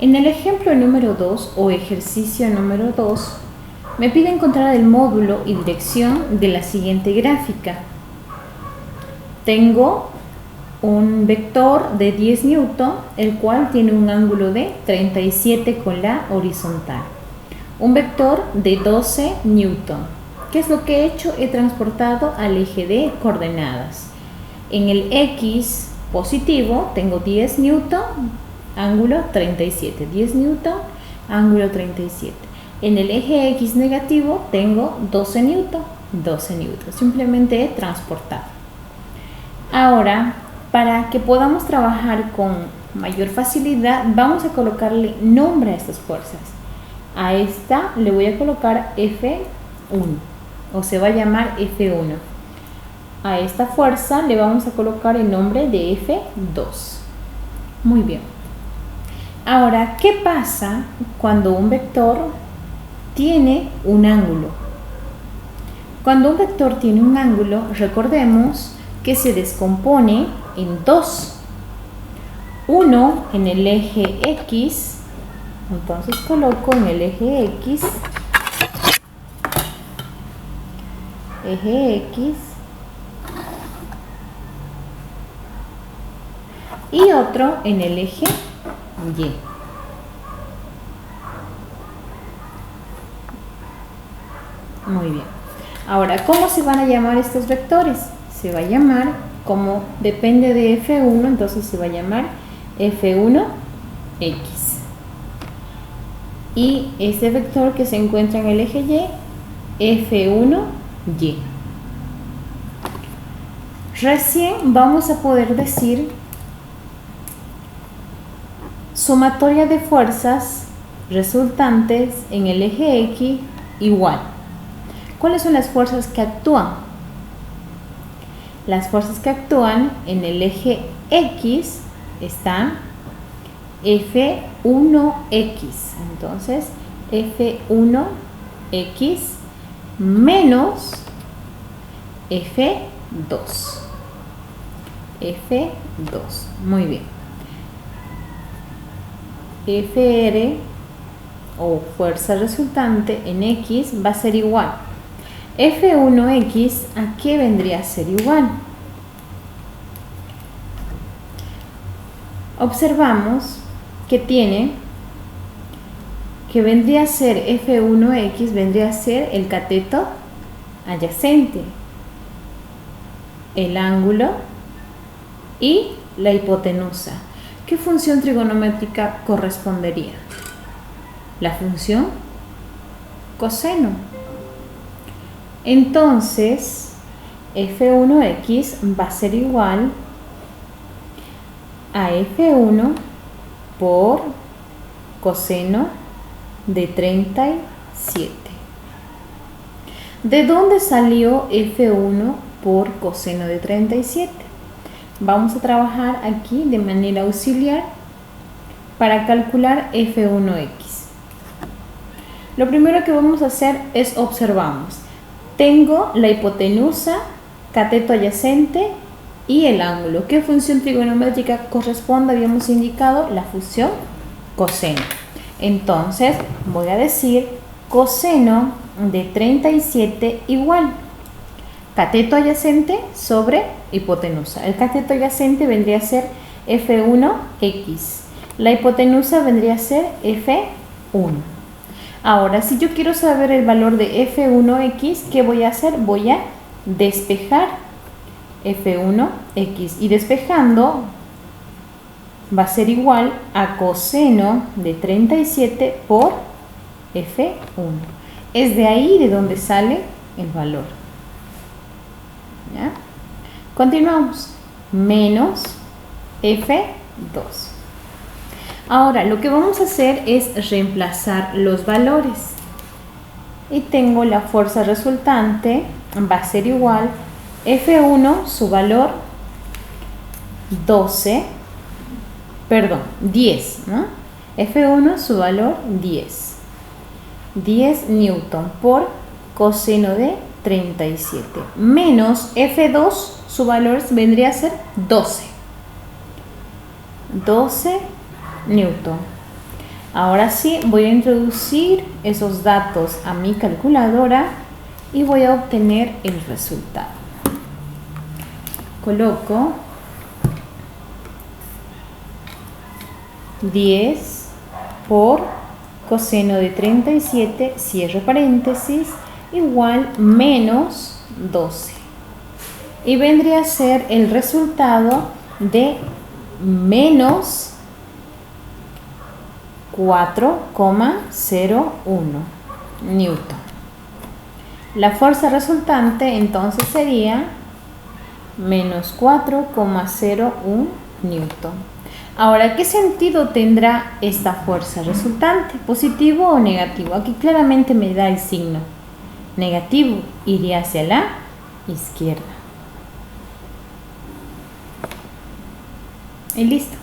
En el ejemplo número 2 o ejercicio número 2, me pide encontrar el módulo y dirección de la siguiente gráfica. Tengo un vector de 10 newton, el cual tiene un ángulo de 37 con la horizontal. Un vector de 12 newton. ¿Qué es lo que he hecho? He transportado al eje de coordenadas. En el X positivo tengo 10 newton, ángulo 37. 10 newton, ángulo 37. En el eje X negativo tengo 12 newton. 12 newton. Simplemente he transportado. Ahora, para que podamos trabajar con mayor facilidad, vamos a colocarle nombre a estas fuerzas. A esta le voy a colocar F1, o se va a llamar F1. A esta fuerza le vamos a colocar el nombre de F2. Muy bien. Ahora, ¿qué pasa cuando un vector tiene un ángulo? Cuando un vector tiene un ángulo, recordemos que se descompone en dos. Uno en el eje X, entonces coloco en el eje X, y otro en el eje Y. Muy bien. Ahora, ¿cómo se van a llamar estos vectores? Se va a llamar, como depende de F1, entonces se va a llamar F1X. Y este vector que se encuentra en el eje Y, F1Y. Recién vamos a poder decir sumatoria de fuerzas resultantes en el eje X igual. ¿Cuáles son las fuerzas que actúan? Las fuerzas que actúan en el eje X están F1X. Entonces, F1X menos F2. F2. Muy bien. FR o fuerza resultante en X va a ser igual. F1X, ¿a qué vendría a ser igual? Observamos que vendría a ser F1X, vendría a ser el cateto adyacente, el ángulo y la hipotenusa. ¿Qué función trigonométrica correspondería? La función coseno. Entonces, F1X va a ser igual a F1 por coseno de 37. ¿De dónde salió F1 por coseno de 37? Vamos a trabajar aquí de manera auxiliar para calcular F1X. Lo primero que vamos a hacer es observamos. Tengo la hipotenusa, cateto adyacente y el ángulo. ¿Qué función trigonométrica corresponde? Habíamos indicado la función coseno. Entonces voy a decir coseno de 37 igual cateto adyacente sobre hipotenusa. El cateto adyacente vendría a ser F1X. La hipotenusa vendría a ser F1. Ahora, si yo quiero saber el valor de F1X, ¿qué voy a hacer? Voy a despejar F1X. Y despejando va a ser igual a coseno de 37 por F1. Es de ahí de donde sale el valor. ¿Ya? Continuamos. Menos F2. Ahora, lo que vamos a hacer es reemplazar los valores. Y tengo la fuerza resultante, va a ser igual F1, su valor 10, ¿no? F1, su valor 10. 10 newton por coseno de 37. Menos F2, su valor vendría a ser 12. 12 newton. Ahora sí, voy a introducir esos datos a mi calculadora y voy a obtener el resultado. Coloco 10 por coseno de 37, cierro paréntesis, igual menos 12. Y vendría a ser el resultado de menos 4,01 newton. La fuerza resultante entonces sería menos 4,01 newton. Ahora, ¿qué sentido tendrá esta fuerza resultante? ¿Positivo o negativo? Aquí claramente me da el signo negativo, iría hacia la izquierda. Y listo.